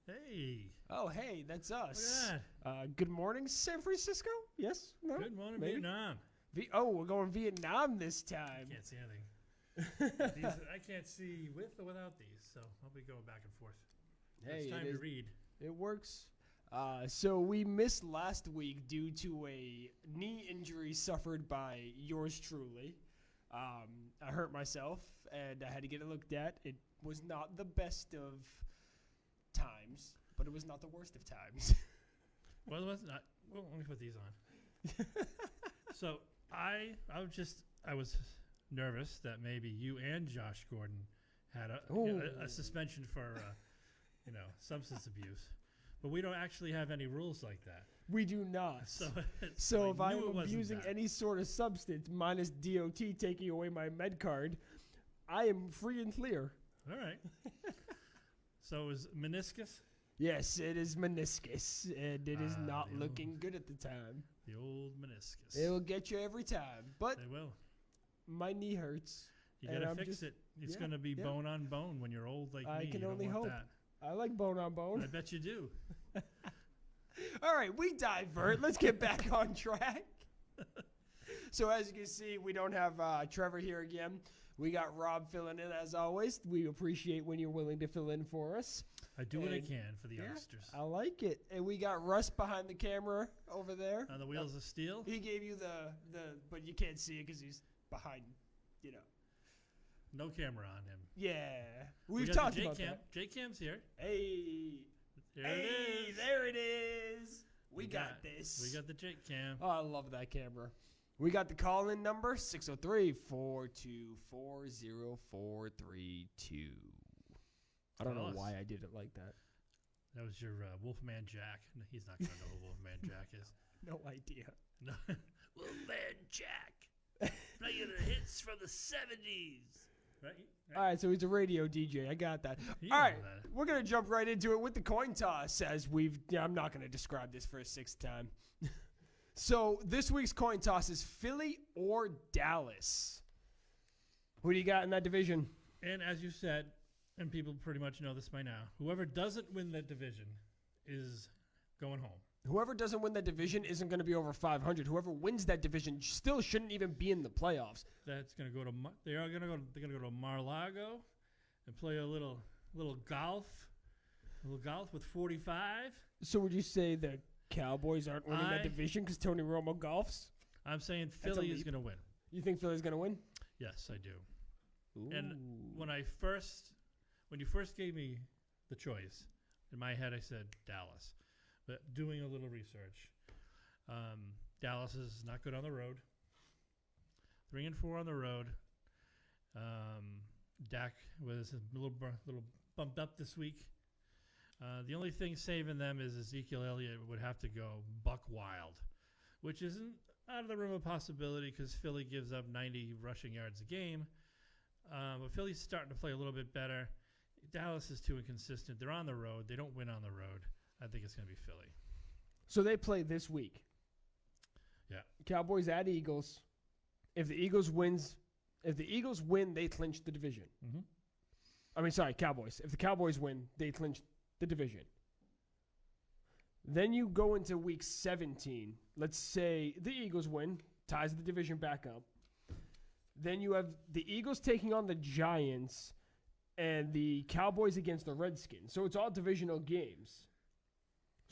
Hey. Oh, hey, that's us. Look at Good morning, San Francisco? Yes? No? Good morning, Maybe? Vietnam. We're going Vietnam this time. Can't see anything. I can't see with or without these, so I'll be going back and forth. Hey, it's time to read. It works. So we missed last week due to a knee injury suffered by yours truly. I hurt myself, and I had to get it looked at. It was not the best of times, but it was not the worst of times. Well, it was not. Well, let me put these on. So I was nervous that maybe you and Josh Gordon had a suspension for substance abuse, but we don't actually have any rules like that. We do not. So if I'm abusing any sort of substance, minus DOT taking away my med card, I am free and clear. All right. So it was meniscus? Yes, it is meniscus, and it is not looking good at the time. The old meniscus. It will get you every time, but they will. My knee hurts. You gotta fix it. It's gonna be bone on bone when you're old like me. I can only hope. That. I like bone on bone. I bet you do. All right, we divert. Let's get back on track. So as you can see, we don't have Trevor here again. We got Rob filling in as always. We appreciate when you're willing to fill in for us. I do what I can for the youngsters. I like it. And we got Russ behind the camera over there. On the wheels of steel. He gave you but you can't see it because he's behind, No camera on him. Yeah. We've talked about that. J-Cam's here. Hey. There it is. We got this. We got the J-Cam. Oh, I love that camera. We got the call-in number, 603-424-0432. I don't know why I did it like that. That was your Wolfman Jack. No, he's not going to know who Wolfman Jack is. No idea. No. Wolfman Jack. Playing the hits from the 70s. Right? All right, so he's a radio DJ. I got that. All right, we're going to jump right into it with the coin toss I'm not going to describe this for a sixth time. So this week's coin toss is Philly or Dallas. Who do you got in that division? And as you said, and people pretty much know this by now, whoever doesn't win that division is going home. Whoever doesn't win that division isn't going to be over 500. Whoever wins that division still shouldn't even be in the playoffs. That's going to go to they're going to go to Mar-a-Lago and play a little golf. A little golf with 45. So would you say the Cowboys aren't winning that division because Tony Romo golfs? I'm saying Philly is going to win. You think Philly's going to win? Yes, I do. Ooh. And when you first gave me the choice, in my head I said Dallas. But doing a little research, Dallas is not good on the road. 3-4 on the road. Dak was a little bumped up this week. The only thing saving them is Ezekiel Elliott would have to go buck wild, which isn't out of the realm of possibility because Philly gives up 90 rushing yards a game. But Philly's starting to play a little bit better. Dallas is too inconsistent. They're on the road. They don't win on the road. I think it's going to be Philly. So they play this week. Yeah. Cowboys at Eagles. If the Eagles win, they clinch the division. Mm-hmm. I mean, sorry, Cowboys. If the Cowboys win, they clinch the division. Then you go into week 17. Let's say the Eagles win, ties the division back up. Then you have the Eagles taking on the Giants and the Cowboys against the Redskins. So it's all divisional games.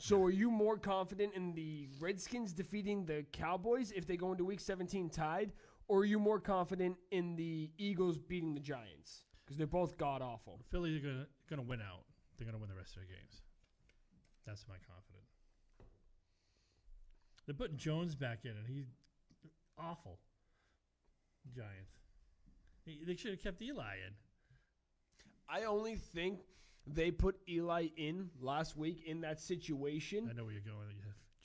So are you more confident in the Redskins defeating the Cowboys if they go into week 17 tied? Or are you more confident in the Eagles beating the Giants? Because they're both god-awful. Philly's going to win out. They're going to win the rest of their games. That's my confidence. They're putting Jones back in, and he's awful. Giants. They should have kept Eli in. I only think they put Eli in last week in that situation. I know where you're going.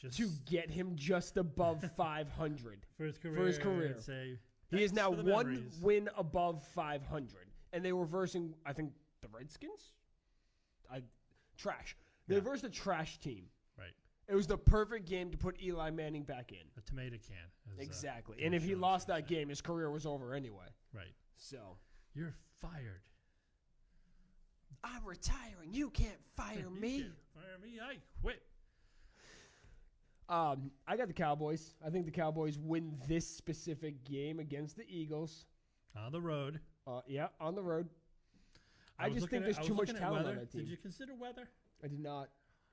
To get him just above 500. For his career. He is now one win above 500. And they were versing, I think, the Redskins? Trash. They versed a trash team. Right. It was the perfect game to put Eli Manning back in. A tomato can. Exactly. And if he lost that game, his career was over anyway. Right. So. You're fired. I'm retiring. You can't fire me. Fire me, I quit. I got the Cowboys. I think the Cowboys win this specific game against the Eagles. On the road. Yeah, on the road. I was just think looking there's too much talent weather. on that team. Did you consider weather? I did not.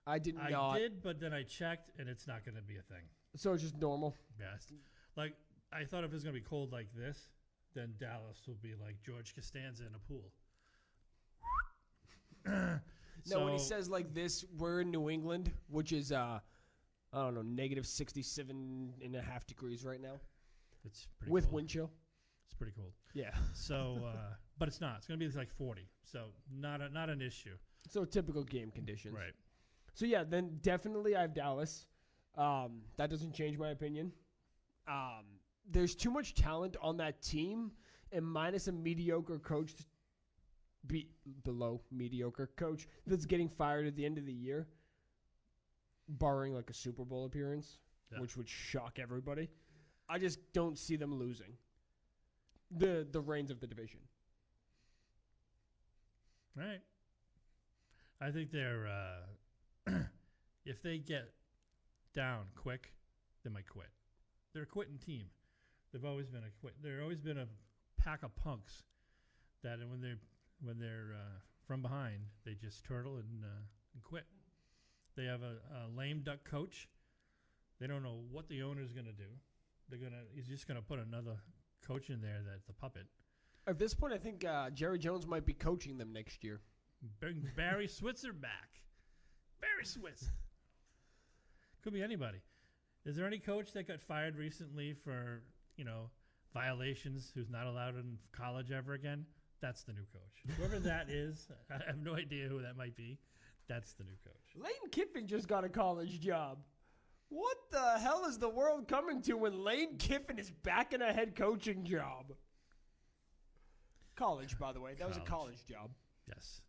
I did I not. did, but then I checked, and it's not going to be a thing. So it's just normal. Best. Like, I thought if it was going to be cold like this, then Dallas will be like George Costanza in a pool. No, when he says like this, we're in New England, which is, I don't know, negative 67.5 degrees right now. It's pretty with cold. wind chill. It's pretty cold. Yeah. So, but it's not. It's going to be like 40. So not an issue. So typical game conditions. Right. So yeah, then definitely I have Dallas. That doesn't change my opinion. There's too much talent on that team, and minus a mediocre coach, below mediocre coach that's getting fired at the end of the year, barring like a Super Bowl appearance, which would shock everybody. I just don't see them losing the reins of the division. All right. I think they're if they get down quick, they might quit. They're a quitting team. They've always been a quit. They're always been a pack of punks that when they're from behind, they just turtle and quit. They have a lame duck coach. They don't know what the owner's going to do. He's just going to put another coach in there that's a puppet. At this point, I think Jerry Jones might be coaching them next year. Bring Barry Switzer back. Barry Switzer. Could be anybody. Is there any coach that got fired recently for, violations who's not allowed in college ever again? That's the new coach. Whoever that is, I have no idea who that might be. That's the new coach. Lane Kiffin just got a college job. What the hell is the world coming to when Lane Kiffin is back in a head coaching job? College, by the way. That was a college job. Yes.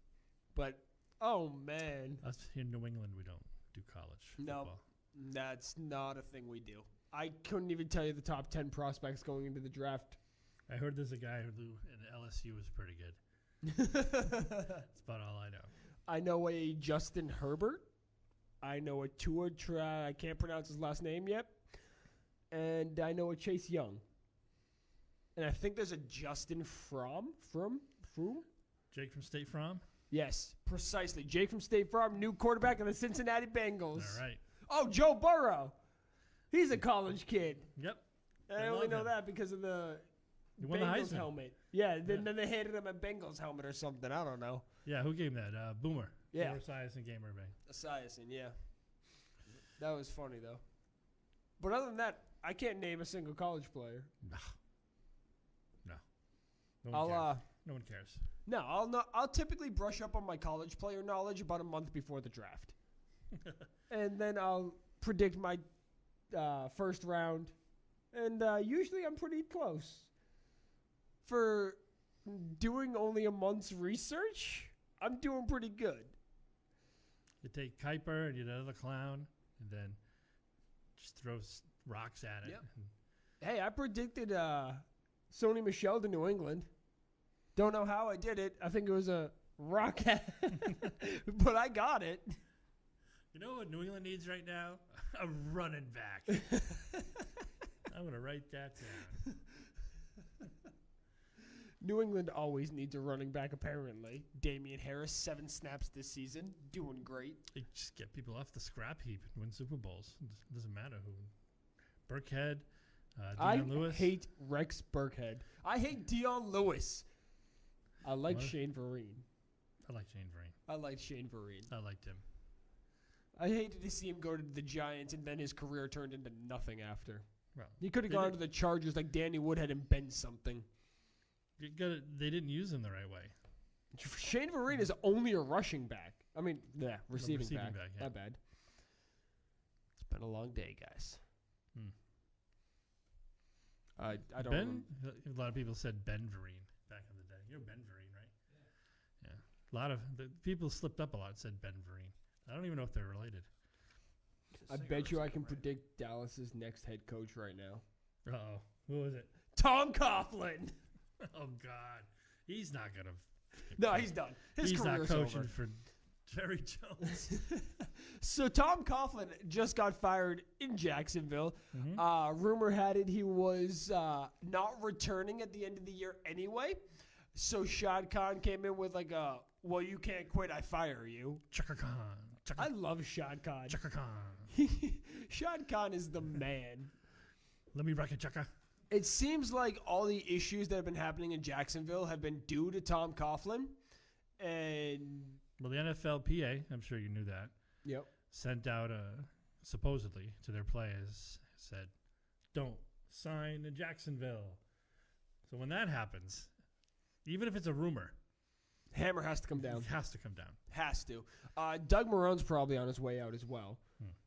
But, oh, man. Us in New England, we don't do college football. No, that's not a thing we do. I couldn't even tell you the top 10 prospects going into the draft. I heard there's a guy who in LSU was pretty good. That's about all I know. I know a Justin Herbert. I know a Tua I can't pronounce his last name yet. And I know a Chase Young. And I think there's a Justin Fromm? Jake from State Farm? Yes, precisely. Jake from State Farm, new quarterback of the Cincinnati Bengals. All right. Oh, Joe Burrow. He's a college kid. Yep. I only know that because of the Bengals helmet. Yeah, then they handed him a Bengals helmet or something. I don't know. Yeah, who gave him that? Boomer. Yeah. Boomer Esiason gave him everything. Esiason, yeah. That was funny, though. But other than that, I can't name a single college player. No. No one cares. No one cares. No, I'll typically brush up on my college player knowledge about a month before the draft. And then I'll predict my first round. And usually I'm pretty close. For doing only a month's research, I'm doing pretty good. You take Kuiper and you do another clown, and then just throws rocks at it. Yep. Hey, I predicted Sony Michel to New England. Don't know how I did it. I think it was a rock, but I got it. You know what New England needs right now? A running back. I'm going to write that down. New England always needs a running back, apparently. Damian Harris, 7 snaps this season. Doing great. They just get people off the scrap heap and win Super Bowls. It doesn't matter who. Burkhead, Deion Lewis. I hate Rex Burkhead. I hate Deion Lewis. I like Shane Vereen. I like Shane Vereen. I like Shane Vereen. I liked him. I hated to see him go to the Giants, and then his career turned into nothing after. Well, he could have gone to the Chargers like Danny Woodhead and been something. They didn't use him the right way. Shane Vereen is only a rushing back. I mean, receiving back. Yeah. Not bad. It's been a long day, guys. I don't know. A lot of people said Ben Vereen back in the day. You're Ben Vereen, right? Yeah. A lot of people slipped up a lot and said Ben Vereen. I don't even know if they're related. I bet you I can predict Dallas's next head coach right now. Uh-oh. Who was it? Tom Coughlin. Oh, God. He's not going to. No, he's done. His he's career's not coaching over. for Jerry Jones. So Tom Coughlin just got fired in Jacksonville. Mm-hmm. Rumor had it he was not returning at the end of the year anyway. So Shad Khan came in with like a, well, you can't quit, I fire you. Chaka Khan. I love Shad Khan. Chaka Khan. Shad Khan is the man. Let me rock it, Chaka. It seems like all the issues that have been happening in Jacksonville have been due to Tom Coughlin. And Well, the NFLPA, I'm sure you knew that, yep. sent out supposedly to their players, said, don't sign in Jacksonville. So when that happens, even if it's a rumor, Hammer has to come down. it has to come down. Has to. Doug Marone's probably on his way out as well.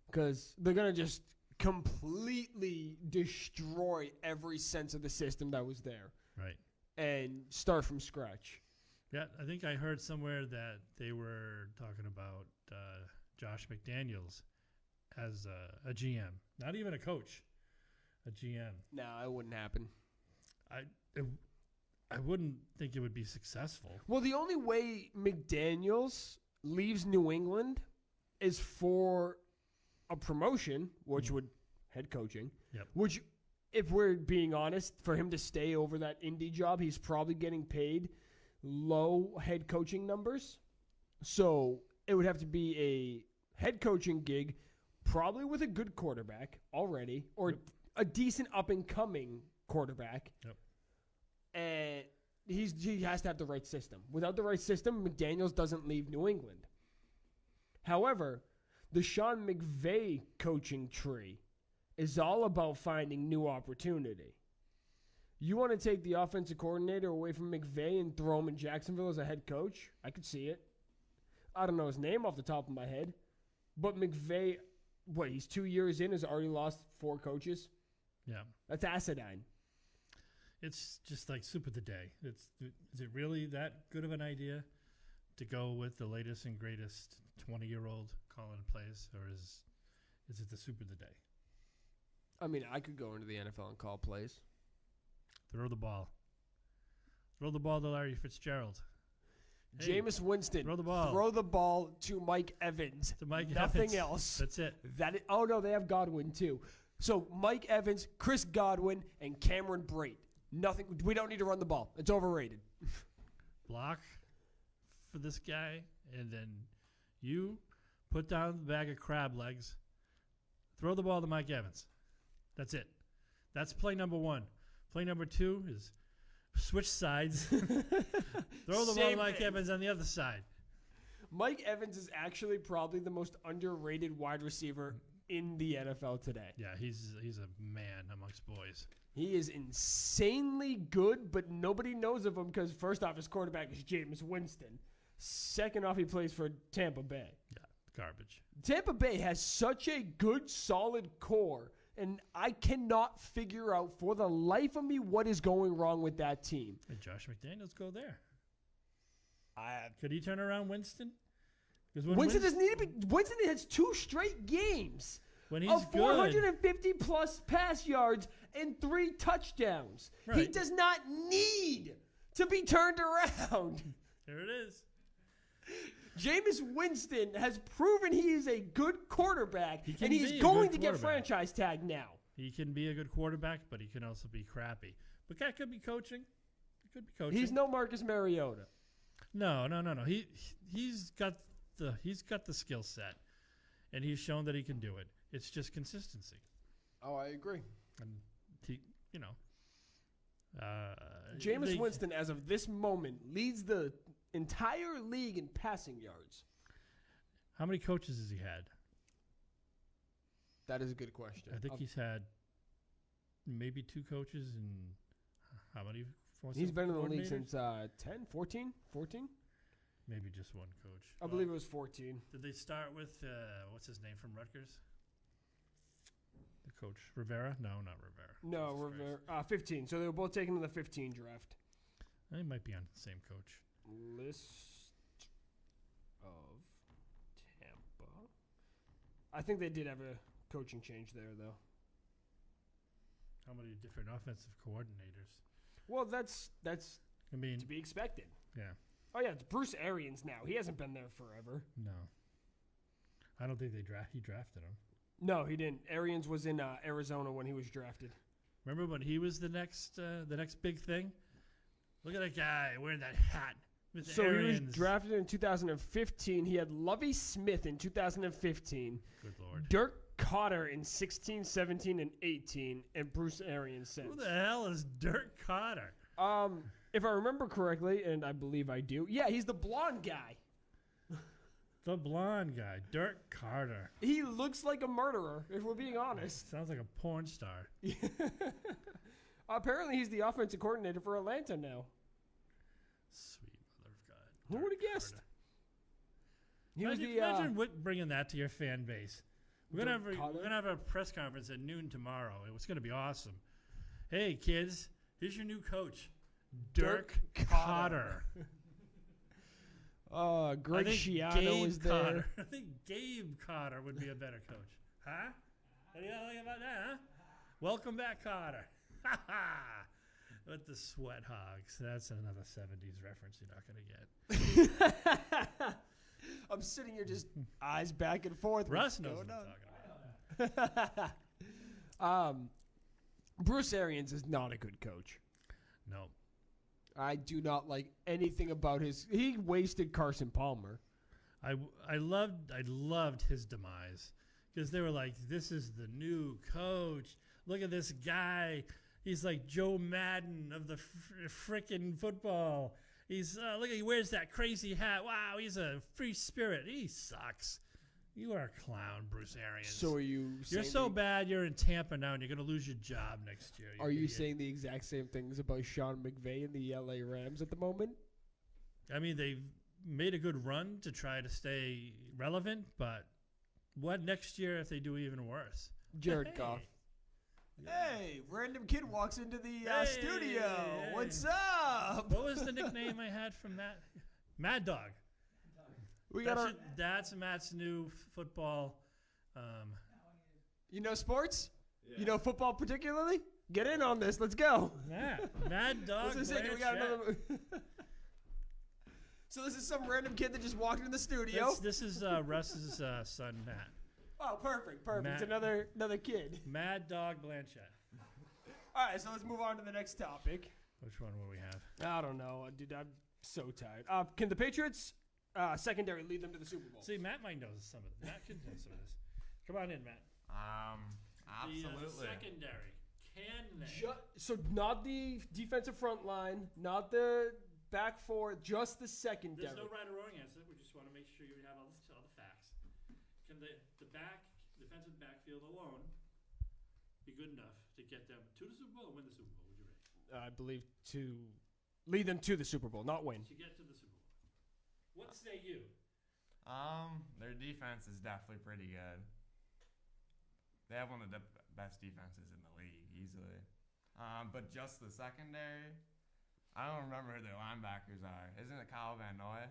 Because they're going to just completely destroy every sense of the system that was there. Right. And start from scratch. Yeah, I think I heard somewhere that they were talking about Josh McDaniels as a GM. Not even a coach, a GM. No, it wouldn't happen. I wouldn't think it would be successful. Well, the only way McDaniels leaves New England is for a promotion, which would head coaching. Yep. Which, if we're being honest, for him to stay over that indie job, he's probably getting paid low head coaching numbers. So it would have to be a head coaching gig, probably with a good quarterback already, or a decent up-and-coming quarterback. Yep. And he has to have the right system. Without the right system, McDaniels doesn't leave New England. However, the Sean McVay coaching tree is all about finding new opportunity. You want to take the offensive coordinator away from McVay and throw him in Jacksonville as a head coach? I could see it. I don't know his name off the top of my head. But McVay, he's 2 years in, has already lost 4 coaches? Yeah. That's acidine. It's just like soup of the day. Is it really that good of an idea to go with the latest and greatest 20-year-old calling plays, or is it the soup of the day? I mean, I could go into the NFL and call plays. Throw the ball. Throw the ball to Larry Fitzgerald. Hey, Jameis Winston. throw the ball. Throw the ball to Mike Evans. To Mike Nothing Evans. else. That's it. Oh, no, they have Godwin, too. So Mike Evans, Chris Godwin, and Cameron Brate. Nothing. We don't need to run the ball. It's overrated. Block for this guy, and then you put down the bag of crab legs. Throw the ball to Mike Evans. That's it. That's play number 1. Play number 2 is switch sides. Throw the ball to Mike Evans on the other side. Mike Evans is actually probably the most underrated wide receiver in the NFL today. Yeah, he's a man amongst boys. He is insanely good, but nobody knows of him because, first off, his quarterback is Jameis Winston. Second off, he plays for Tampa Bay. Yeah, garbage. Tampa Bay has such a good, solid core, and I cannot figure out for the life of me what is going wrong with that team. And Josh McDaniels go there. Could he turn around Winston? Winston doesn't need to be. Winston has 2 straight games when he's of good, 450-plus pass yards and 3 touchdowns. Right. He does not need to be turned around. There it is. Jameis Winston has proven he is a good quarterback, and be he's a going good to get quarterback. franchise tag now. He can be a good quarterback, but he can also be crappy. But that could be coaching. It could be coaching. He's no Marcus Mariota. No. He's got the skill set, and he's shown that he can do it. It's just consistency. Oh, I agree. And Jameis Winston, as of this moment, leads the entire league in passing yards. How many coaches has he had? That is a good question. I think he's had maybe 2 coaches and how many? He's been in the league coordinators? since 10, 14? Maybe just one coach. I believe it was 14. Did they start with, what's his name from Rutgers? The coach. Rivera? No, not Rivera. No, Jesus Rivera. 15. So they were both taken in the 15 draft. They might be on the same coach. List of Tampa. I think they did have a coaching change there, though. How many different offensive coordinators? Well, that's I mean, to be expected. yeah. Oh, yeah, it's Bruce Arians now. He hasn't been there forever. No. I don't think he drafted him. No, he didn't. Arians was in Arizona when he was drafted. Remember when he was the next big thing? Look at that guy wearing that hat. With So Arians. he was drafted in 2015. He had Lovie Smith in 2015. Good Lord. Dirk Cotter in 16, 17, and 18, and Bruce Arians since. Who the hell is Dirk Cotter? If I remember correctly, and I believe I do, yeah, he's the blonde guy. The blonde guy, Dirk Carter. He looks like a murderer, if we're being honest. Sounds like a porn star. Apparently, he's the offensive coordinator for Atlanta now. Sweet mother of God. Who would have guessed? Carter. He was Imagine bringing that to your fan base. We're Dirk gonna Cotter? have a press conference at noon tomorrow. It's gonna be awesome. Hey kids, here's your new coach, Dirk Cotter. Greg I think Schiano Gabe was there. Cotter. I think Gabe Cotter would be a better coach. Huh? What do you think about that, huh? Welcome back, Cotter. Ha ha! With the sweat hogs. That's another 70s reference you're not going to get. I'm sitting here just eyes back and forth. Russ What's knows going what I'm talking about. Bruce Arians is not a good coach. No. I do not like anything about his. He wasted Carson Palmer. I loved his demise because they were like, this is the new coach. Look at this guy. He's like Joe Madden of the frickin' football. He's look, he wears that crazy hat. Wow, he's a free spirit. He sucks. You are a clown, Bruce Arians. So are you? You're so bad. You're in Tampa now, and you're going to lose your job next year. Are you saying the exact same things about Sean McVay and the LA Rams at the moment? I mean, they've made a good run to try to stay relevant, but what next year if they do even worse? Jared Hey. Goff. Hey, random kid walks into the Hey, studio. hey. What's up? What was the nickname I had from Matt? Mad Dog. We got our. That's Matt's new football. You know sports? Yeah. You know football particularly? Get in on this. Let's go. Mad Dog. What's this? We got Blanchett. another. So this is some random kid that just walked into the studio. This is Russ's son, Matt. Oh, perfect. It's another kid. Mad Dog Blanchett. All right, so let's move on to the next topic. Which one will we have? I don't know, dude. I'm so tired. Can the Patriots secondary lead them to the Super Bowl? See, Matt might know some of this. Matt can know some of this. Come on in, Matt. Absolutely. The secondary. Can they? So not the defensive front line, not the back four, just the secondary. There's no right or wrong answer. We just want to make sure you have all the facts. Can the defensive backfield alone be good enough to get them to the Super Bowl or win the Super Bowl? Would you rate? I believe to lead them to the Super Bowl, not win. To get to the Super Bowl. What say you? Their defense is definitely pretty good. They have one of the best defenses in the league, easily. But just the secondary, I don't remember who their linebackers are. Isn't it Kyle Van Noy?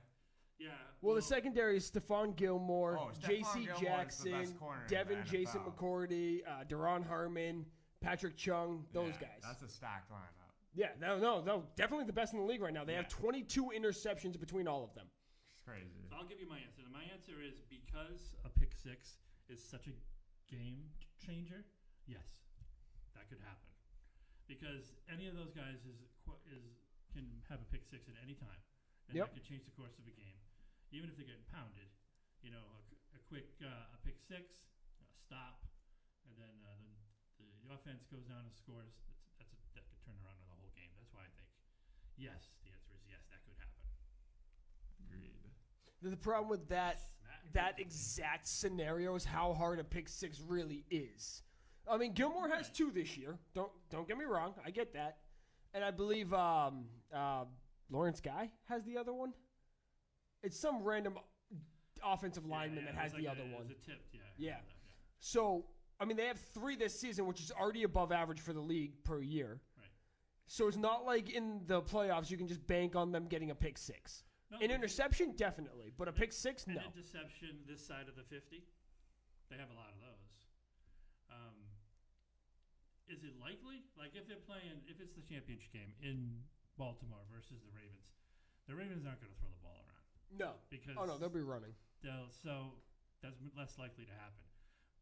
Yeah. Well, the secondary is Stephon Gilmore, Stephon J.C. Gilmore's Jackson, the best corner in Devin the Jason NFL. McCourty, Deron Harmon, Patrick Chung, those Yeah, guys. That's a stacked lineup. Yeah, no, definitely the best in the league right now. They have Yeah. 22 interceptions between all of them. It's crazy. So I'll give you my answer. And my answer is because a pick six is such a game changer. Yes, that could happen. Because any of those guys can have a pick six at any time, and Yep. that could change the course of a game, even if they're getting pounded. You know, a quick a pick six, a stop, and then the offense goes down and scores. That could turn around the whole game. That's why I think yes. The answer is yes. That could happen. Agreed. The problem with that Matt, exact scenario is how hard a pick six really is. I mean, Gilmore has two this year. Don't get me wrong. I get that. And I believe Lawrence Guy has the other one. It's some random offensive lineman that has the other one. It's a tip, yeah. Yeah. So, I mean, they have 3 this season, which is already above average for the league per year. Right. So it's not like in the playoffs you can just bank on them getting a pick six. No, An interception, definitely. But a pick six, an no. interception this side of the 50. They have a lot of those. Is it likely? Like if they're playing, if it's the championship game in Baltimore versus the Ravens, The Ravens aren't going to throw the ball around No. because Oh no, they'll be running. so that's less likely to happen.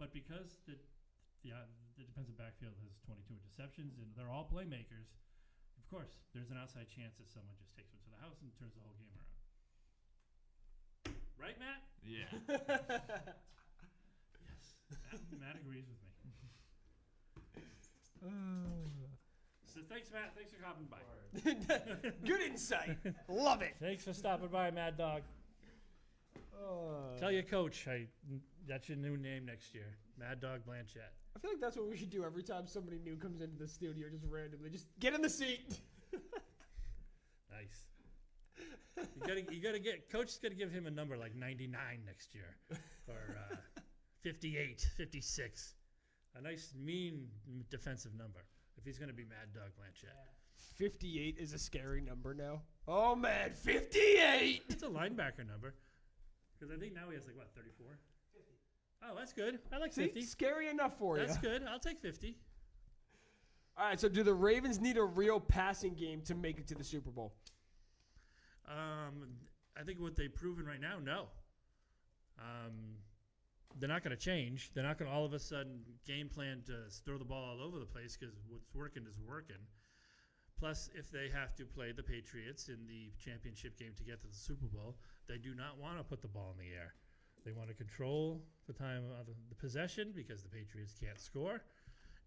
But because the defensive backfield has 22 interceptions and they're all playmakers, of course, there's an outside chance that someone just takes them to the house and turns the whole game around. Right, Matt? Yeah. Yes. Matt agrees with me. So thanks, Matt. Thanks for hopping by. Good insight. Love it. Thanks for stopping by, Mad Dog. Tell your coach that's your new name next year, Mad Dog Blanchett. I feel like that's what we should do every time somebody new comes into the studio, just randomly. Just get in the seat. Nice. You gotta get coach is gonna give him a number like 99 next year, or 58, 56. A nice mean defensive number if he's gonna be Mad Dog Blanchett. 58 is a scary number now. Oh man, 58. It's a linebacker number because I think now he has 34. 50. Oh, that's good. I like See, 50. scary enough for you. That's good. I'll take 50. All right, so do the Ravens need a real passing game to make it to the Super Bowl? I think what they've proven right now, no. They're not going to change. They're not going to all of a sudden game plan to throw the ball all over the place because what's working is working. Plus, if they have to play the Patriots in the championship game to get to the Super Bowl, they do not want to put the ball in the air. They want to control the time of the possession because the Patriots can't score.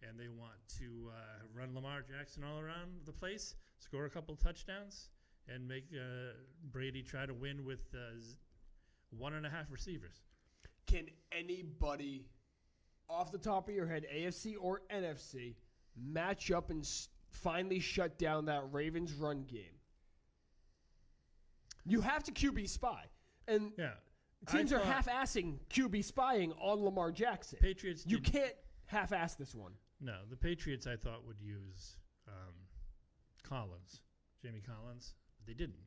And they want to run Lamar Jackson all around the place, score a couple touchdowns, and make Brady try to win with 1.5 receivers. Can anybody, off the top of your head, AFC or NFC, match up and finally shut down that Ravens run game? You have to QB spy. And Yeah. teams are half-assing QB spying on Lamar Jackson. Patriots. You can't half-ass this one. No, the Patriots I thought would use Jamie Collins. But they didn't.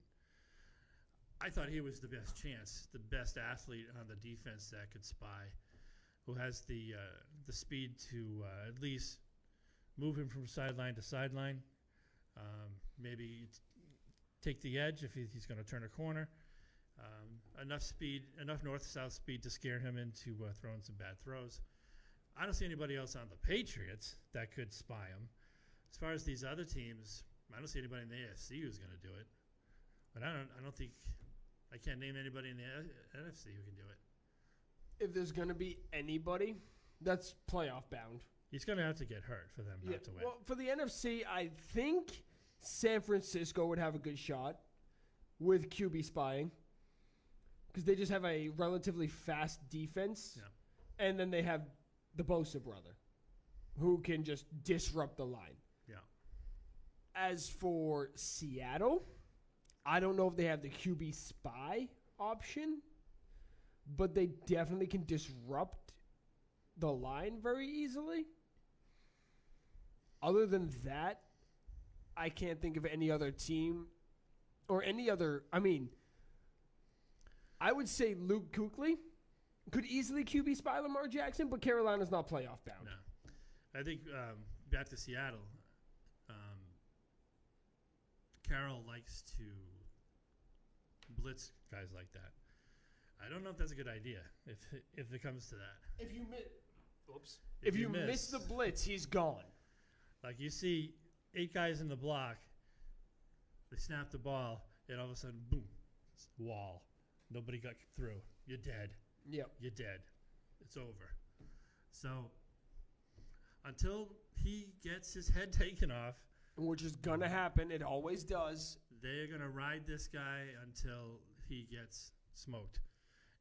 I thought he was the best chance, the best athlete on the defense that could spy, who has the speed to at least move him from sideline to sideline, maybe take the edge if he's going to turn a corner. Enough speed, enough north-south speed to scare him into throwing some bad throws. I don't see anybody else on the Patriots that could spy him. As far as these other teams, I don't see anybody in the AFC who's going to do it. But I can't name anybody in the NFC who can do it. If there's going to be anybody, that's playoff bound. He's going to have to get hurt for them not to win. Well, for the NFC, I think San Francisco would have a good shot with QB spying because they just have a relatively fast defense. Yeah. And then they have the Bosa brother who can just disrupt the line. Yeah. As for Seattle, I don't know if they have the QB spy option, but they definitely can disrupt the line very easily. Other than that, I can't think of any other team or any other. I mean, I would say Luke Kuechly could easily QB spy Lamar Jackson, but Carolina's not playoff bound. No. I think back to Seattle, Carroll likes to blitz guys like that. I don't know if that's a good idea if it comes to that. If you miss the blitz, he's gone. Like you see 8 guys in the block, they snap the ball, and all of a sudden, boom, wall. Nobody got through. You're dead. Yep. You're dead. It's over. So until he gets his head taken off, Which is going to happen. It always does. they're going to ride this guy until he gets smoked.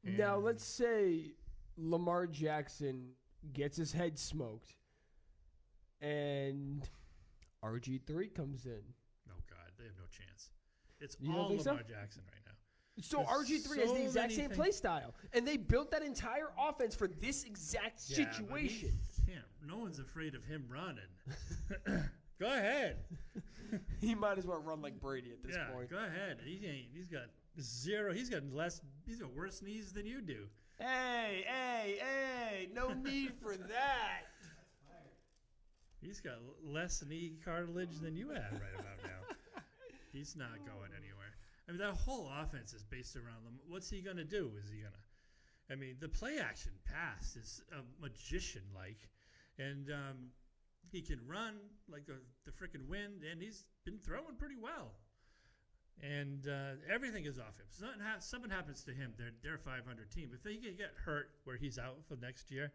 Now, And let's say Lamar Jackson gets his head smoked and RG3 comes in. Oh, God, they have no chance. It's You don't all think so? Lamar Jackson right now. So There's RG3 has so the exact many same things- play style. And they built that entire offense for this exact Yeah, but situation. he can't. No one's afraid of him running. Go ahead. He might as well run like Brady at this Yeah, point. go ahead. He's got zero. He's got worse knees than you do. Hey, no need for that. He's got less knee cartilage than you have right about now. He's not going anywhere. I mean, that whole offense is based around them. What's he going to do? Is he going to? I mean, the play action pass is a magician like, and he can run like the freaking wind, and he's been throwing pretty well. And everything is off him. Something happens to him, they're a 500 team. If they get hurt where he's out for next year,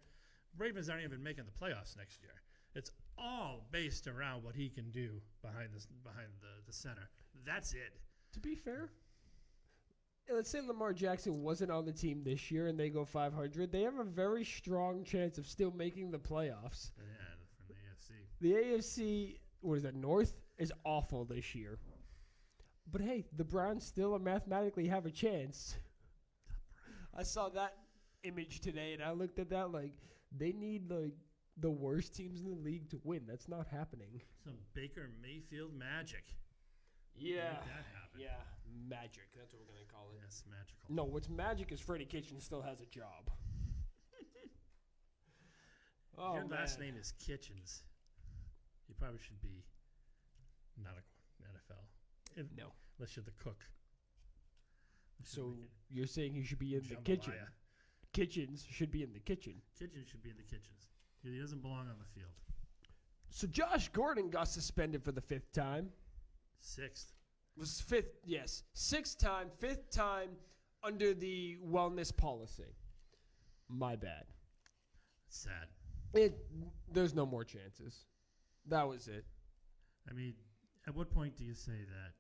Ravens aren't even making the playoffs next year. It's all based around what he can do behind the center. That's it. To be fair, let's say Lamar Jackson wasn't on the team this year and they go 500, they have a very strong chance of still making the playoffs. Yeah, from the AFC. The AFC, what is that, North, is awful this year. But hey, the Browns still mathematically have a chance. I saw that image today, and I looked at that like they need like the worst teams in the league to win. That's not happening. Some Baker Mayfield magic. Yeah, Make that happen. yeah, magic. That's what we're gonna call it. Yes, magical. No, what's magic is Freddie Kitchens still has a job. Oh, Your last man. name is Kitchens. You probably should be not a NFL. No. Unless you're the cook. So you're saying he should be in the kitchen? Kitchens should be in the kitchen. Kitchen should be in the kitchens. He doesn't belong on the field. So Josh Gordon got suspended for the 5th time. 6th. Was 5th, yes. 6th time, 5th time under the wellness policy. My bad. Sad. There's no more chances. That was it. I mean, at what point do you say that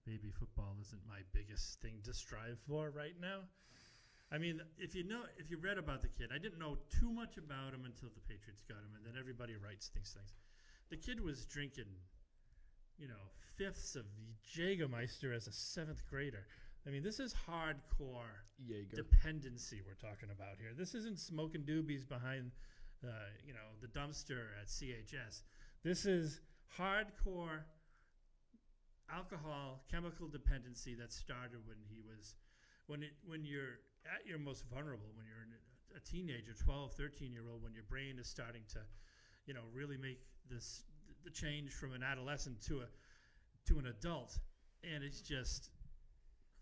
maybe football isn't my biggest thing to strive for right now? I mean, if you read about the kid, I didn't know too much about him until the Patriots got him, and then everybody writes these things. The kid was drinking, fifths of Jägermeister as a 7th grader. I mean, this is hardcore dependency we're talking about here. This isn't smoking doobies behind, the dumpster at CHS. This is hardcore alcohol, chemical dependency that started when you're at your most vulnerable, when you're a teenager, 12, 13-year-old, when your brain is starting to, really make the change from an adolescent to an adult, and it's just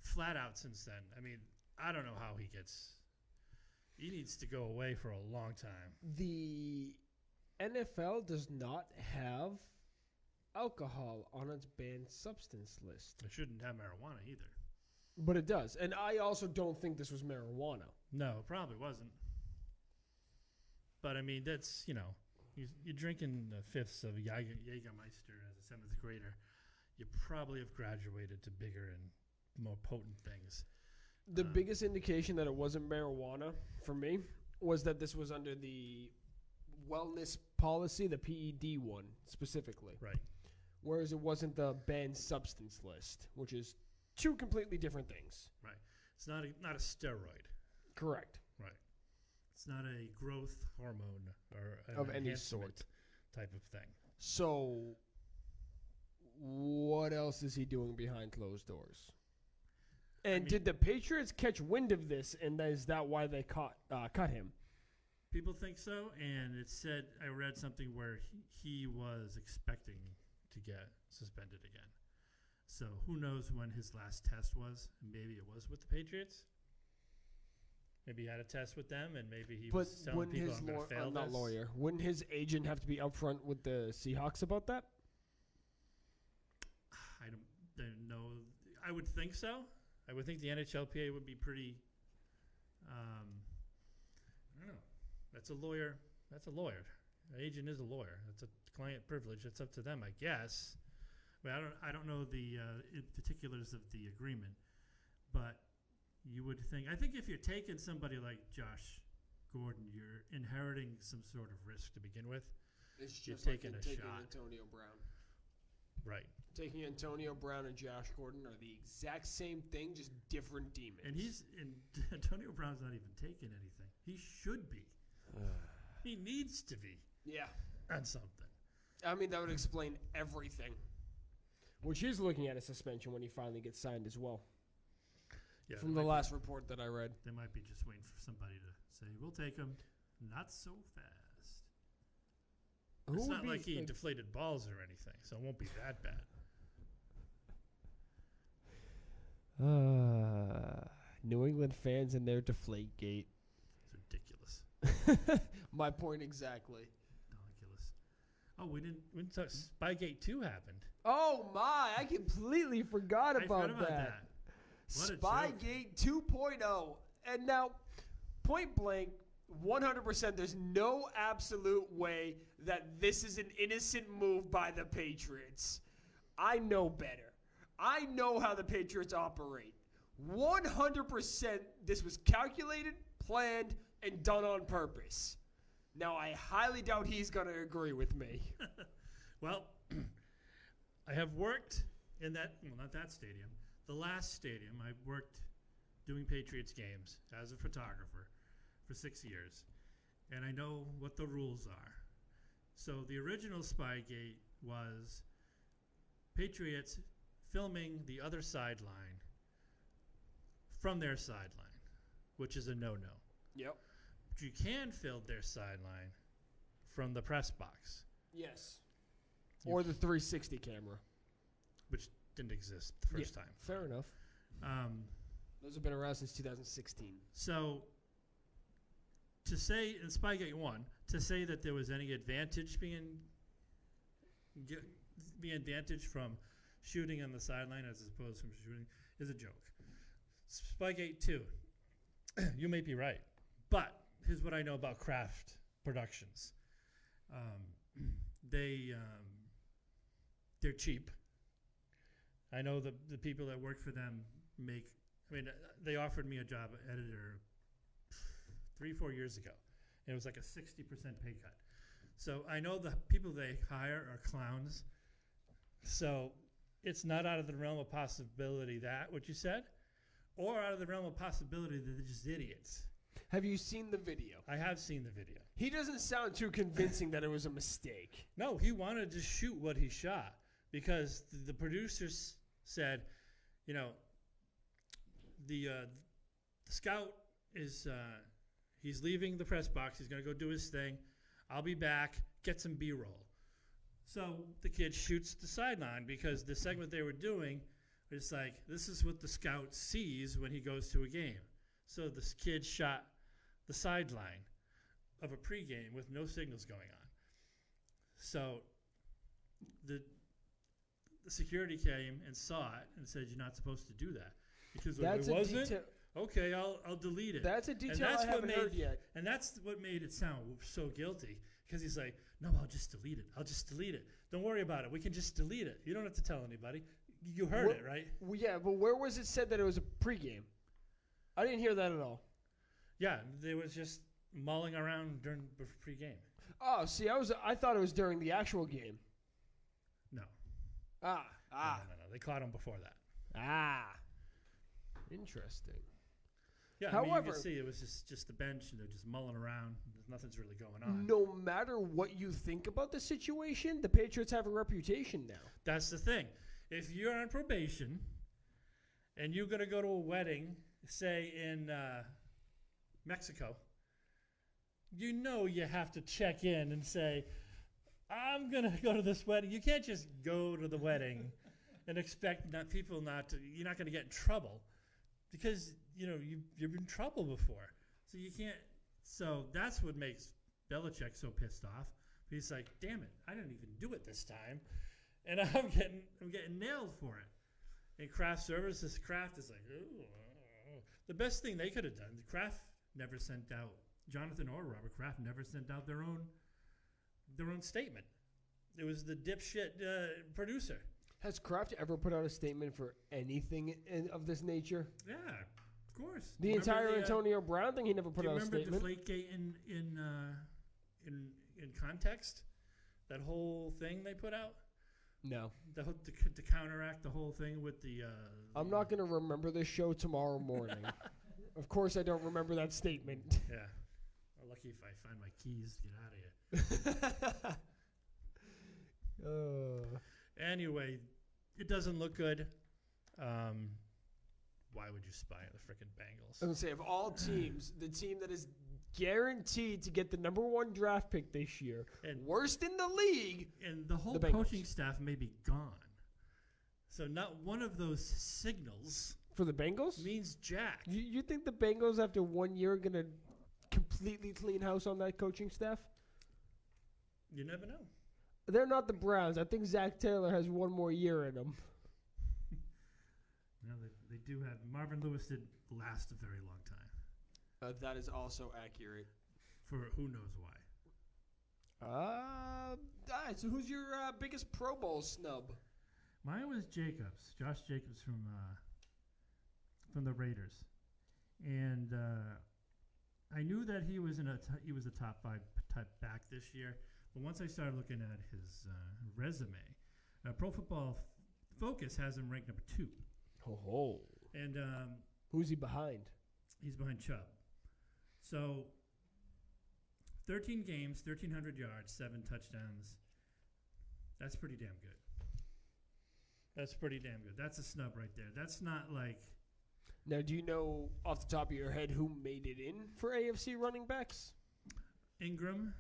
flat out since then. I mean, I don't know how he needs to go away for a long time. The NFL does not have alcohol on its banned substance list. It shouldn't have marijuana either. But it does. And I also don't think this was marijuana. No, it probably wasn't. But, I mean, that's, you're drinking fifths of Jägermeister as a 7th grader. You probably have graduated to bigger and more potent things. The biggest indication that it wasn't marijuana for me was that this was under the wellness policy, the PED one specifically. Right. Whereas it wasn't the banned substance list, which is two completely different things. Right. It's not a steroid. Correct. Right. It's not a growth hormone or an Of any enhancement sort. type of thing. So, what else is he doing behind closed doors? And did the Patriots catch wind of this, and is that why they cut him? People think so, and it said, I read something where he was expecting to get suspended again. So who knows when his last test was? Maybe it was with the Patriots. Maybe he had a test with them, and maybe he was telling people, I'm going to fail this. Wouldn't his agent have to be upfront with the Seahawks about that? I don't know. I would think so. I would think the NHLPA would be pretty. I don't know. That's a lawyer. That's a lawyer. An agent is a lawyer. That's a client privilege. It's up to them, I guess. I mean, I don't know the particulars of the agreement, but you would think. I think if you're taking somebody like Josh Gordon, you're inheriting some sort of risk to begin with. It's You're just like taking a taking shot. Antonio Brown. Right. Taking Antonio Brown and Josh Gordon are the exact same thing, just different demons. And Antonio Brown's not even taking anything. He should be. He needs to be. Yeah. On something. I mean, that would explain everything. Which he's looking at a suspension when he finally gets signed as well. Yeah, From the last report that I read. They might be just waiting for somebody to say, we'll take him. Not so fast. It's not like he deflated balls or anything, so it won't be that bad. New England fans and their Deflategate. It's ridiculous. My point exactly. Ridiculous. Oh, we didn't talk. Spygate 2 happened. Oh my! I completely forgot I about, forgot about that. What a joke. Spygate 2.0. And now, point blank, 100%. There's no absolute way that this is an innocent move by the Patriots. I know better. I know how the Patriots operate. 100% this was calculated, planned, and done on purpose. Now, I highly doubt he's going to agree with me. Well, I have worked in that, well, not that stadium, the last stadium. I worked doing Patriots games as a photographer for 6 years, and I know what the rules are. So the original Spygate was Patriots filming the other sideline from their sideline, which is a no-no. Yep. But you can film their sideline from the press box, Yes. Or the 360 camera. which didn't exist the first time. Fair enough. Those have been around since 2016. So, to say in Spygate 1, to say that there was any advantage being advantage from shooting on the sideline as opposed from shooting is a joke. Spygate 2, you may be right, but here's what I know about Kraft Productions. They're cheap. I know the people that work for them they offered me a job editor 3-4 years ago, and it was like a 60% pay cut. So I know the people they hire are clowns. So it's not out of the realm of possibility that what you said, or out of the realm of possibility that they're just idiots. Have you seen the video? I have seen the video. He doesn't sound too convincing that it was a mistake. No, he wanted to shoot what he shot because the producers said, the scout is he's leaving the press box. He's going to go do his thing. I'll be back. Get some B-roll. So the kid shoots the sideline because the segment they were doing was like, this is what the scout sees when he goes to a game. So this kid shot the sideline of a pregame with no signals going on. So the security came and saw it and said, you're not supposed to do that. Because if it wasn't, okay, I'll delete it. That's a detail I haven't heard yet. And that's what made it sound so guilty. Because he's like, no, I'll just delete it. Don't worry about it. We can just delete it. You don't have to tell anybody. You heard it, right? Well, yeah, but where was it said that it was a pregame? I didn't hear that at all. Yeah, they was just mulling around during pregame. Oh, see, I thought it was during the actual game. No. No. They caught him before that. Interesting. Yeah, However, you can see it was just the bench, and they're just mulling around. Nothing's really going on. No matter what you think about the situation, the Patriots have a reputation now. That's the thing. If you're on probation and you're going to go to a wedding, say in Mexico, you have to check in and say, I'm going to go to this wedding. You can't just go to the wedding and expect you're not going to get in trouble because, you've been in trouble before. So you can't. So that's what makes Belichick so pissed off. He's like, damn it, I didn't even do it this time. And I'm getting nailed for it. And Kraft is like, ooh. The best thing they could have done, Kraft never sent out, Jonathan or Robert Kraft never sent out their own statement. It was the dipshit producer. Has Kraft ever put out a statement for anything of this nature? Yeah, of course. The entire Antonio Brown thing, he never put out a statement. Do you remember Deflategate in context? That whole thing they put out? No. To counteract the whole thing with the... I'm not going to remember this show tomorrow morning. Of course I don't remember that statement. Yeah. Well, lucky if I find my keys to get out of here. Anyway, it doesn't look good. Why would you spy on the frickin' Bengals? I was going to say, of all teams, the team that is guaranteed to get the number 1 draft pick this year, and worst in the league, and the whole coaching staff may be gone. So not one of those signals For the Bengals? means jack. You think the Bengals after 1 year are going to completely clean house on that coaching staff? You never know. They're not the Browns. I think Zach Taylor has 1 more year in him. No, they do have. Marvin Lewis did last a very long time. That is also accurate. For who knows why. All right, so who's your biggest Pro Bowl snub? Mine was Jacobs, Josh Jacobs from the Raiders, and I knew that he was he was a top 5 type back this year. But once I started looking at his resume, Pro Football Focus has him ranked number 2. Oh. And Who's he behind? he's behind Chubb. So 13 games, 1,300 yards, 7 touchdowns. That's pretty damn good. That's pretty damn good. That's a snub right there. That's not like... Now, do you know off the top of your head who made it in for AFC running backs? Ingram.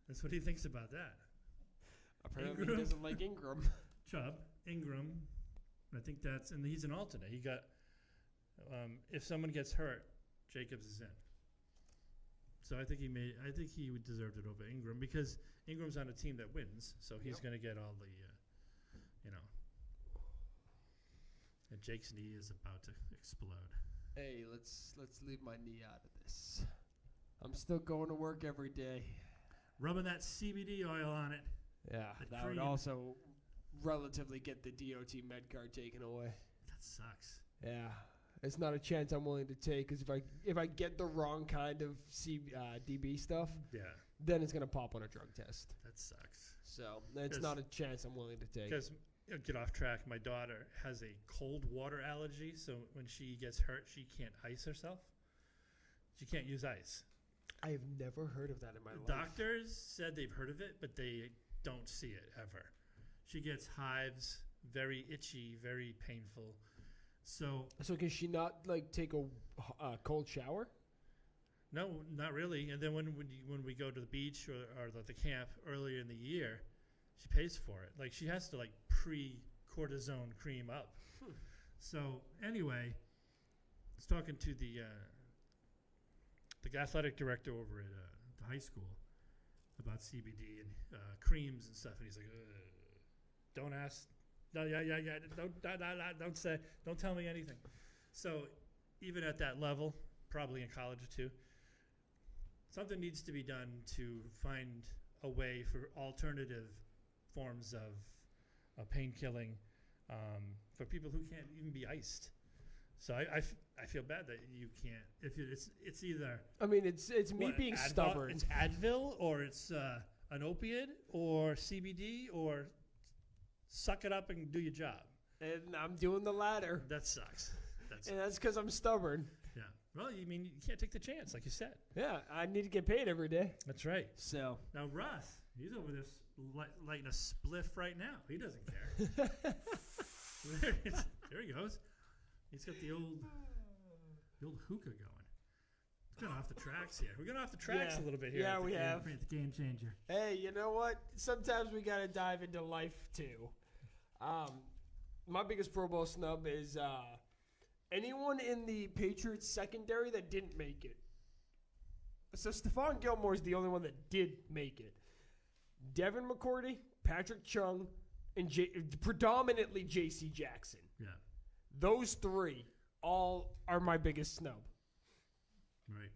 That's what he thinks about that. Apparently Ingram. he doesn't like Ingram. Chubb, Ingram. I think that's... And he's an alternate. He got... if someone gets hurt, Jacobs is in. So I think he deserved it over Ingram because Ingram's on a team that wins, so he's going to get all the, And Jake's knee is about to explode. Hey, let's leave my knee out of this. I'm still going to work every day. Rubbing that CBD oil on it. Yeah, The that would cream. also relatively get the DOT med card taken away. That sucks. Yeah, it's not a chance I'm willing to take because if I get the wrong kind of DB stuff, Yeah, then it's gonna pop on a drug test. that sucks. So it's 'Cause- not a chance I'm willing to take. Because, get off track, my daughter has a cold water allergy, so when she gets hurt, she can't ice herself. She can't use ice. I have never heard of that in my The life. doctors said they've heard of it, but they don't see it ever. She gets hives, very itchy, very painful. So So can she not like take a cold shower? no, not really. And then when we go to the beach or the camp earlier in the year, she pays for it. Like she has to like pre-cortisone cream up. So anyway, I was talking to the athletic director over at the high school about CBD and creams and stuff, and he's like, "Don't ask, no, yeah, don't tell me anything." So even at that level, probably in college too, something needs to be done to find a way for alternative forms of pain killing for people who can't even be iced. So I feel bad that you can't. If it's either I mean, it's me what, being stubborn. It's Advil or it's an opiate or CBD or suck it up and do your job. And I'm doing the latter. That sucks. And that's because I'm stubborn. Yeah. Well, you mean you can't take the chance, like you said. Yeah, I need to get paid every day. That's right. So Now Russ, he's over there lighting a spliff right now. He doesn't care. There he goes. He's got the old hookah going. It's going off the tracks here. We're going off the tracks Yeah. a little bit here. Yeah, at the we game, have. at the Game Changer. hey, you know what? Sometimes we gotta dive into life too. My biggest Pro Bowl snub is anyone in the Patriots secondary that didn't make it. So Stephon Gilmore is the only one that did make it. Devin McCourty, Patrick Chung, and predominantly J.C. Jackson. Yeah. Those three all are my biggest snub. Right.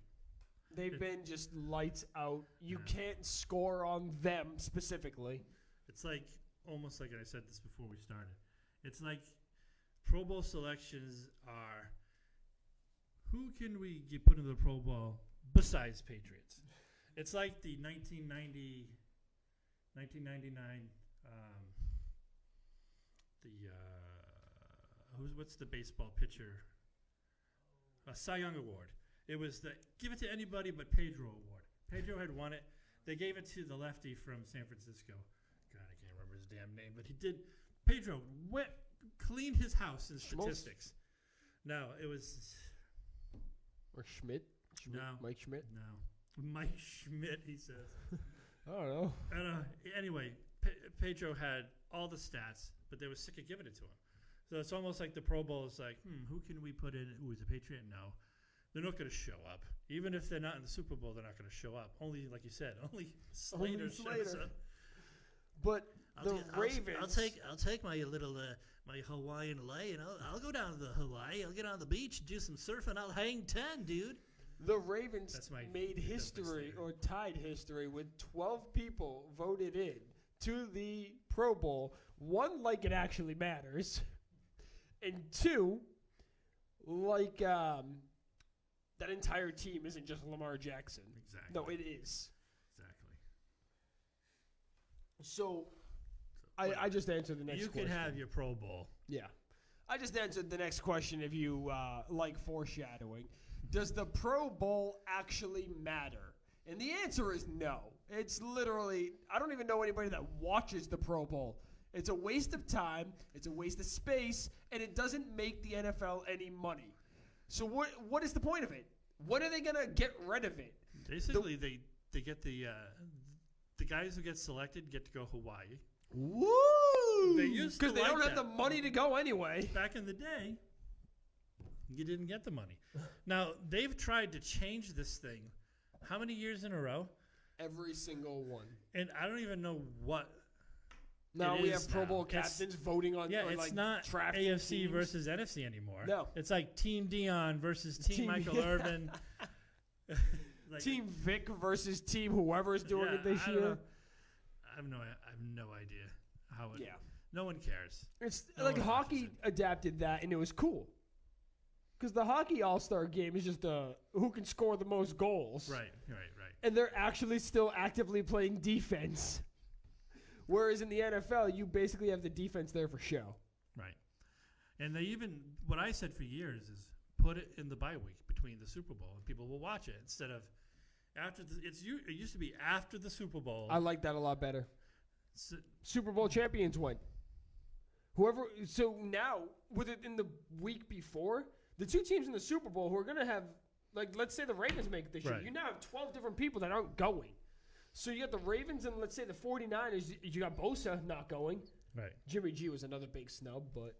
They've been just lights out. You Yeah. can't score on them specifically. It's like almost like I said this before we started. It's like Pro Bowl selections are who can we put into the Pro Bowl besides Patriots? It's like the 1999 what's the baseball pitcher? Cy Young Award. It was the give it to anybody but Pedro Award. Pedro had won it. They gave it to the lefty from San Francisco. God, I can't remember his damn name, but he did. Pedro cleaned his house in statistics. No, it was Or Schmidt? No. Mike Schmidt? no Mike Schmidt. He says. I don't know. Anyway, Pedro had all the stats, but they were sick of giving it to him. So it's almost like the Pro Bowl is like, who can we put in? Who is a Patriot? No. They're not going to show up. Even if they're not in the Super Bowl, they're not going to show up. Only, like you said, only Slater shows up. But Ravens. I'll take my little my Hawaiian lay, and I'll go down to the Hawaii. I'll get on the beach, do some surfing. I'll hang 10, dude. The Ravens made that's my history statement. or tied history with 12 people voted in to the Pro Bowl. One, like it actually matters. And two, like that entire team isn't just Lamar Jackson. Exactly. No, it is. Exactly. So I just answered the next question. You could have your Pro Bowl. Yeah. I just answered the next question if you like foreshadowing. Does the Pro Bowl actually matter? And the answer is no. It's literally, I don't even know anybody that watches the Pro Bowl. It's a waste of time, it's a waste of space, and it doesn't make the NFL any money. So what is the point of it? When are they going to get rid of it? Basically, they get the guys who get selected get to go Hawaii. Woo! They used to because they like don't have that. the money to go anyway. Back in the day, you didn't get the money. Now, they've tried to change this thing how many years in a row? Every single one. And I don't even know what. Now it we is have Pro now. Bowl It's- captains voting on. Yeah, or it's like not drafting AFC teams. versus NFC anymore. No. It's like Team Dion versus Team Michael Irvin. Like, Team Vic versus Team whoever's doing yeah, it this I don't year. know. I have no idea how it. Yeah. No one cares. It's No like one watches hockey it. adapted that, and it was cool. Because the hockey All-Star game is just who can score the most goals. Right. And they're actually still actively playing defense. Whereas in the NFL, you basically have the defense there for show. Right. And they even, what I said for years is put it in the bye week between the Super Bowl and people will watch it instead of after the, it used to be after the Super Bowl. I like that a lot better. So, Super Bowl champions win. So now, with it in the week before, the two teams in the Super Bowl who are going to have, like, let's say the Ravens make it this year. Right. You now have 12 different people that aren't going. So you got the Ravens and, let's say, the 49ers. You got Bosa not going. right. Jimmy G was another big snub. But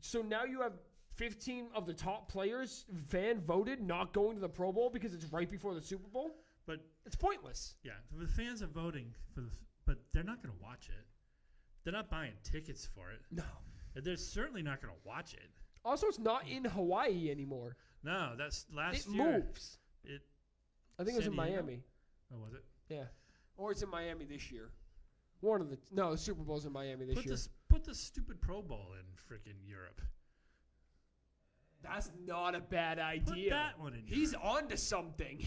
so now you have 15 of the top players fan voted not going to the Pro Bowl because it's right before the Super Bowl. But It's pointless. yeah, the fans are voting for the, but they're not going to watch it. They're not buying tickets for it. No. And they're certainly not going to watch it. Also, it's not in Hawaii anymore. No, that's last It year. moves. It I think it was in San Diego? Miami. oh was it? Yeah. Or it's in Miami this year. One of the the Super Bowl's in Miami this year. Put the stupid Pro Bowl in freaking Europe. That's not a bad Put idea. that one in. He's Europe. onto something.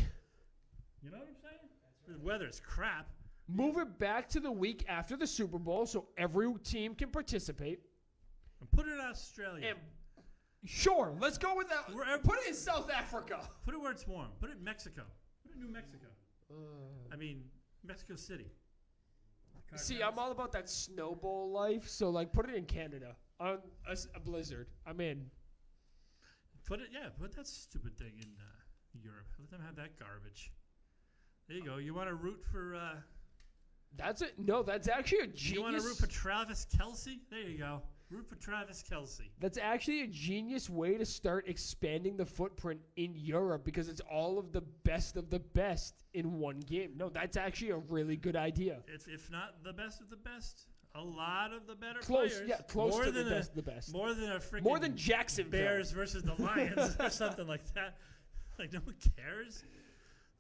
You know what I'm saying? The weather's crap. Move it back to the week after the Super Bowl so every team can participate. And put it in Australia. And sure, let's go with that. Wherever- Put it in South Africa. Put it where it's warm. Put it in Mexico. Put it in New Mexico. I mean, Mexico City. See, I'm all about that snowball life, so like put it in Canada on a blizzard. I'm in. Put that stupid thing in Europe. Let them have that garbage. There you go. You want to root for? That's it. No, that's actually a genius. You want to root for Travis Kelce? There you go. Root for Travis Kelce. That's actually a genius way to start expanding the footprint in Europe because it's all of the best in one game. No, that's actually a really good idea. If not the best of the best, a lot of the better Close, players. yeah, close more to the than best of the best. More than a freaking More than Jacksonville. Bears versus the Lions or something like that. Like no one cares.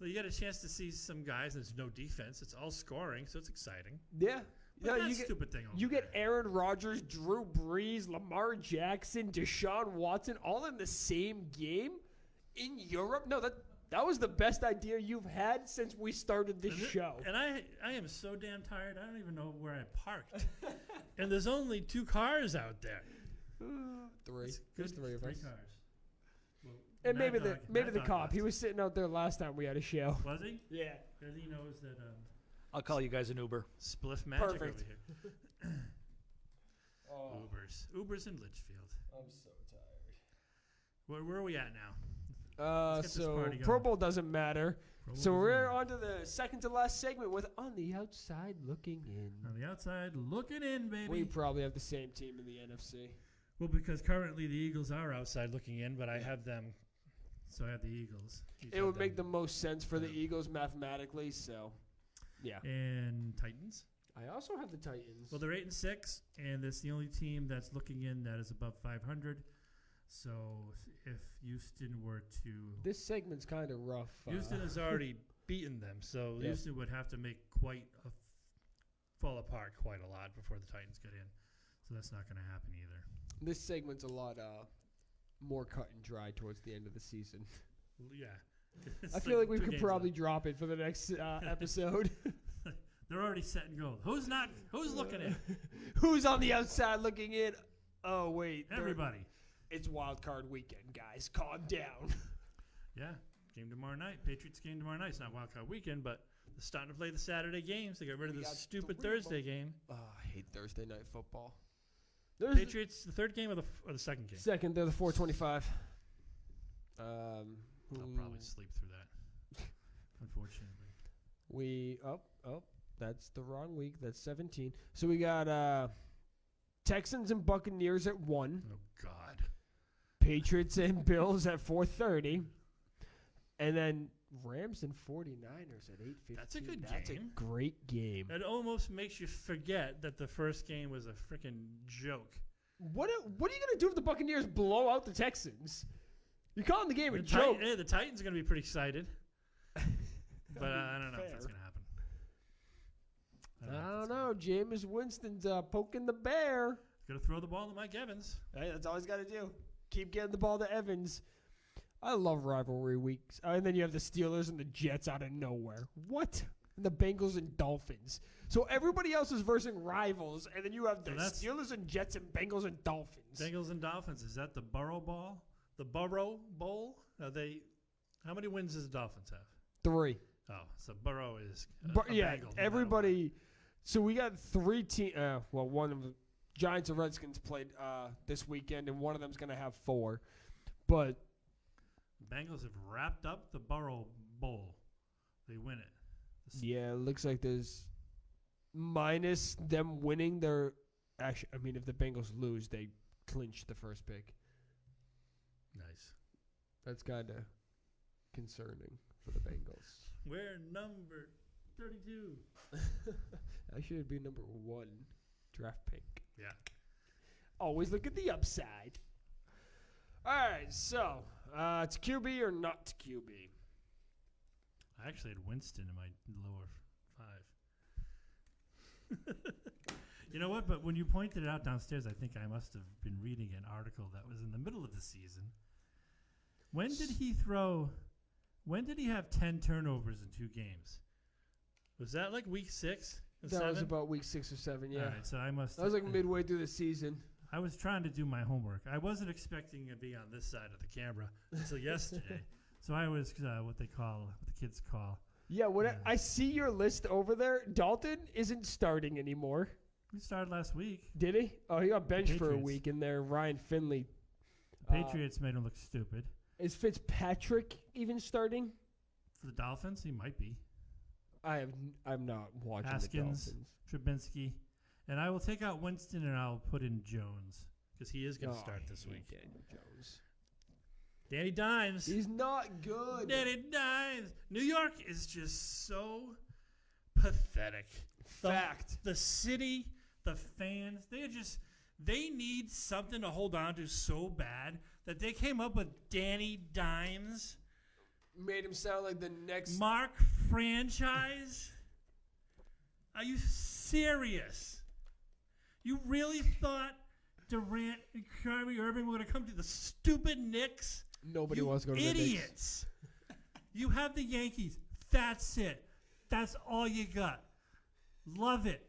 Well, you get a chance to see some guys. There's no defense. It's all scoring, so it's exciting. Yeah. Put No, that you get, stupid thing over you get there. Aaron Rodgers, Drew Brees, Lamar Jackson, Deshaun Watson all in the same game in Europe. No, that was the best idea you've had since we started this show. And I am so damn tired. I don't even know where I parked. And there's only 2 cars out there. Three. It's There's good, 3 of 3 us. cars. Well, And Mad maybe Dog- the Mad Dog cop. left. He was sitting out there last time we had a show. Was he? Yeah. Because he knows that I'll call you guys an Uber. spliff magic Perfect. over here. Ubers in Litchfield. I'm so tired. Where are we at now? Let's get this So party going. Pro Bowl doesn't matter. Pro So Bowl we're doesn't on to the second to last segment with On the Outside Looking In. On the outside, looking in, baby. We probably have the same team in the NFC. Well, because currently the Eagles are outside looking in, but I have them. So I have the Eagles. It would make the most sense for the Eagles mathematically. So, yeah. And Titans. I also have the Titans. Well, they're 8-6, and it's the only team that's looking in that is above 500. So if Houston were to, this segment's kind of rough. Houston has already beaten them, so Yep. Houston would have to make fall apart quite a lot before the Titans get in. So that's not going to happen either. This segment's a lot more cut and dry towards the end of the season. Yeah. I feel like we 2 could games probably left. drop it for the next episode. They're already setting goals. Who's looking in? Who's on the outside looking in? Oh, wait. Everybody. It's wild card weekend, guys. Calm down. Yeah. Game tomorrow night. Patriots game tomorrow night. It's not wild card weekend, but they're starting to play the Saturday games. They got rid of We the got stupid 3 of Thursday game. Oh, I hate Thursday night football. Patriots, the third game or the second game? Second, they're the 425. I'll probably sleep through that, unfortunately. That's the wrong week. That's 17. So we got Texans and Buccaneers at 1. Oh, God. Patriots and Bills at 4:30. And then Rams and 49ers at 8:15. That's a good That's game. a great game. It almost makes you forget that the first game was a freaking joke. What are you going to do if the Buccaneers blow out the Texans? You're calling the game a The joke. the Titans are going to be pretty excited. But I don't know if that's Fair. going to happen. I don't know. Jameis Winston's poking the bear. Going to throw the ball to Mike Evans. Hey, that's all he's got to do. Keep getting the ball to Evans. I love rivalry weeks. And then you have the Steelers and the Jets out of nowhere. What? And the Bengals and Dolphins. So everybody else is versing rivals, and then you have the Steelers and Jets and Bengals and Dolphins. Bengals and Dolphins. Is that the Burrow Ball? The Burrow Bowl? How many wins does the Dolphins have? 3. Oh, so Burrow is a Yeah, Bengal, no matter everybody. So we got 3 teams. Well, one of the Giants and Redskins played this weekend, and one of them's going to have 4. But what. Bengals have wrapped up the Burrow Bowl. They win it. yeah, it looks like there's minus them winning their. Actually, I mean, if the Bengals lose, they clinch the first pick. Nice. That's kind of concerning for the Bengals. We're number 32. Actually, it'd be number 1 draft pick. Yeah. Always look at the upside. All right, so it's QB or not QB? I actually had Winston in my lower 5. You know what? But when you pointed it out downstairs, I think I must have been reading an article that was in the middle of the season. When did he have 10 turnovers in 2 games? Was that like week 6? That was about week 6 or 7, yeah. All right, so I must. That was like midway through the season. I was trying to do my homework. I wasn't expecting to be on this side of the camera until yesterday. So I was what the kids call. Yeah, I see your list over there. Dalton isn't starting anymore. He started last week. Did he? Oh, he got benched for a Patriots. week, and there Ryan Finley. Patriots made him look stupid. Is Fitzpatrick even starting? For the Dolphins, he might be. I'm not watching the Haskins, Dolphins. Trubinsky. And I will take out Winston and I'll put in Jones because he is going to start this week. Daniel Jones. Danny Dimes. He's not good. Danny Dimes. New York is just so pathetic. Fact. The city, the fans, they need something to hold on to so bad that they came up with Danny Dimes. Made him sound like the next. Mark franchise? Are you serious? You really thought Durant and Kyrie Irving were going to come to the stupid Knicks? Nobody wants to go to the Knicks. Idiots. You have the Yankees. That's it. That's all you got. Love it.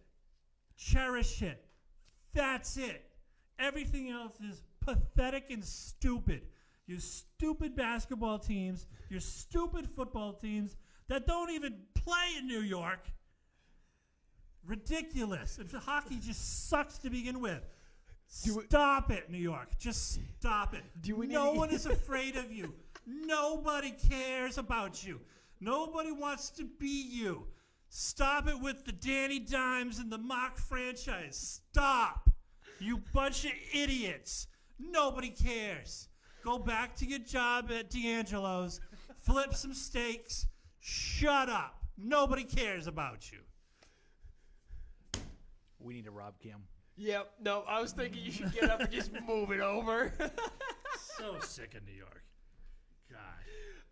Cherish it. That's it. Everything else is pathetic and stupid. You stupid basketball teams, your stupid football teams that don't even play in New York. Ridiculous. If the hockey just sucks to begin with. Stop it, New York. Just stop it. No one is afraid of you. Nobody cares about you. Nobody wants to be you. Stop it with the Danny Dimes and the mock franchise. Stop. You bunch of idiots. Nobody cares. Go back to your job at D'Angelo's, flip some steaks, shut up. Nobody cares about you. We need a Rob Cam. Yep. No, I was thinking you should get up and just move it over. So sick of New York. God.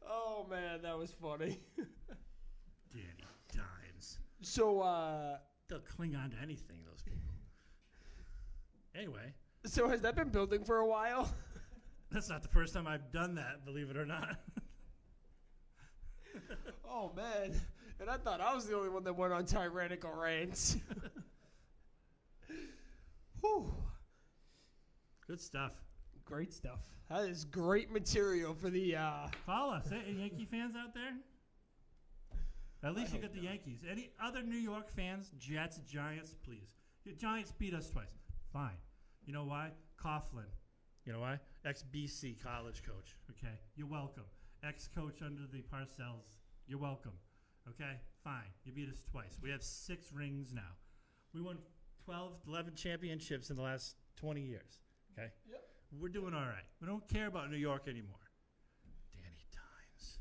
Oh, man, that was funny. Danny Dimes. So, They'll cling on to anything, those people. Anyway, so has that been building for a while? that's not the first time I've done that, believe it or not. Oh, man. And I thought I was the only one that went on tyrannical rants. Whew. Good stuff. Great stuff. That is great material for the, Call us. Hey, Yankee fans out there? At least you hope got the Yankees. Any other New York fans, Jets, Giants, please. The Giants beat us twice. Fine. You know why? Coughlin. You know why? Ex-BC college coach. Okay? You're welcome. Ex-coach under the Parcells. You're welcome. Okay? Fine. You beat us twice. We have 6 rings now. We won 11 championships in the last 20 years. Okay? Yep. We're doing all right. We don't care about New York anymore. Danny Dimes.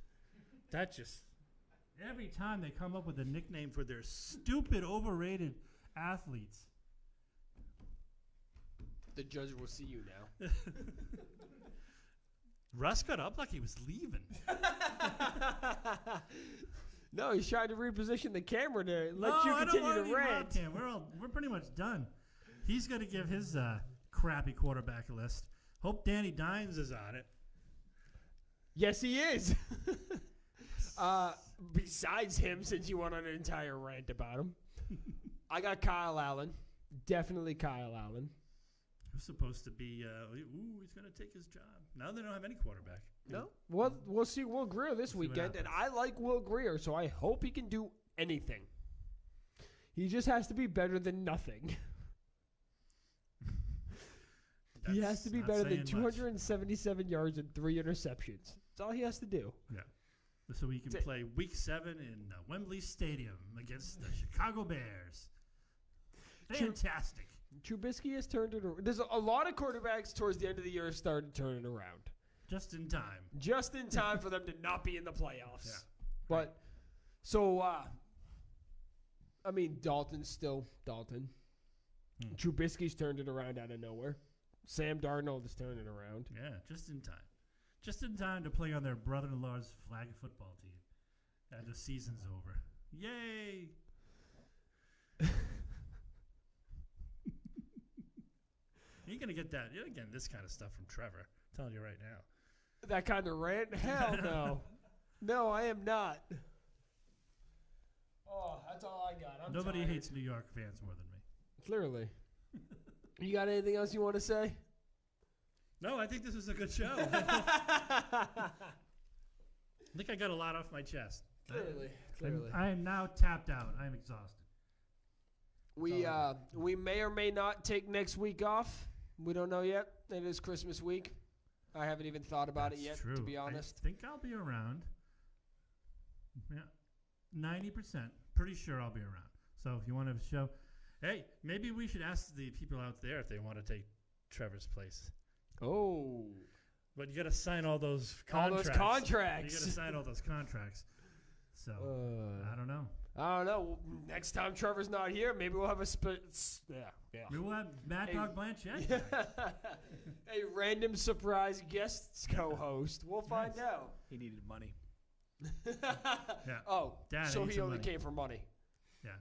That just... Every time they come up with a nickname for their stupid, overrated athletes. the judge will see you now. Russ got up like he was leaving. No, he's trying to reposition the camera to let No, you I don't continue want to any rant. Rob Cam. We're pretty much done. He's going to give his crappy quarterback list. Hope Danny Dimes is on it. Yes, he is. Besides him, since you went on an entire rant about him, I got Kyle Allen. Definitely Kyle Allen. Who's supposed to be, he's going to take his job. Now they don't have any quarterback. No. Well, we'll see Will Greer this We'll see what weekend, and I happens. like Will Greer, so I hope he can do anything. He just has to be better than nothing. He has to be That's better not than saying much. 277 yards and 3 interceptions. That's all he has to do. Yeah. So he can That's it. play Week 7 in Wembley Stadium against the Chicago Bears. Fantastic. Trubisky has turned it around. There's a lot of quarterbacks towards the end of the year have started turning around. Just in time. Just in time for them to not be in the playoffs. Yeah. But, so, I mean, Dalton's still Dalton. Trubisky's turned it around out of nowhere. Sam Darnold is turning it around. Yeah, just in time. Just in time to play on their brother-in-law's flag football team. And the season's over. Yay! You're going to get that. You're getting this kind of stuff from Trevor. I'm telling you right now. That kind of rant? Hell no. No, I am not. Oh, that's all I got. I'm Nobody tired. hates New York fans more than me. Clearly. You got anything else you want to say? No, I think this was a good show. I think I got a lot off my chest. Clearly. I am now tapped out. I am exhausted. We may or may not take next week off. We don't know yet. It is Christmas week. I haven't even thought about it yet, True. to be honest. I think I'll be around. Yeah, 90%. Pretty sure I'll be around. So if you want to show, hey, maybe we should ask the people out there if they want to take Trevor's place. Oh. But you got to sign all those All contracts. those contracts. You got to sign all those contracts. So I don't know. I don't know. Next time Trevor's not here, maybe we'll have a yeah. Maybe we'll have Mad Hey. Dog Blanchett. A random surprise guest co-host. We'll find out. He needed money. Yeah. Oh, Dad, I so need he some only money. came for money. Yeah.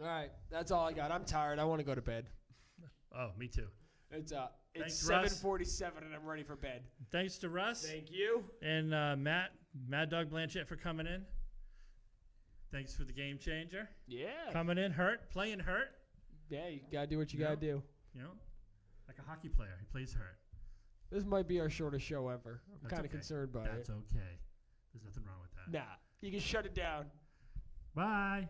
All right, that's all I got. I'm tired. I want to go to bed. Oh, me too. It's Thanks, Russ. 7:47 and I'm ready for bed. Thanks to Russ Thank you. and Mad Dog Blanchett for coming in. Thanks for the game changer. Yeah. Coming in hurt, playing hurt. Yeah, you gotta do what you Yeah. gotta do. You know, like a hockey player. He plays hurt. This might be our shortest show ever. I'm That's kind of okay. concerned by That's it. okay. There's nothing wrong with that. Nah, you can shut it down. Bye.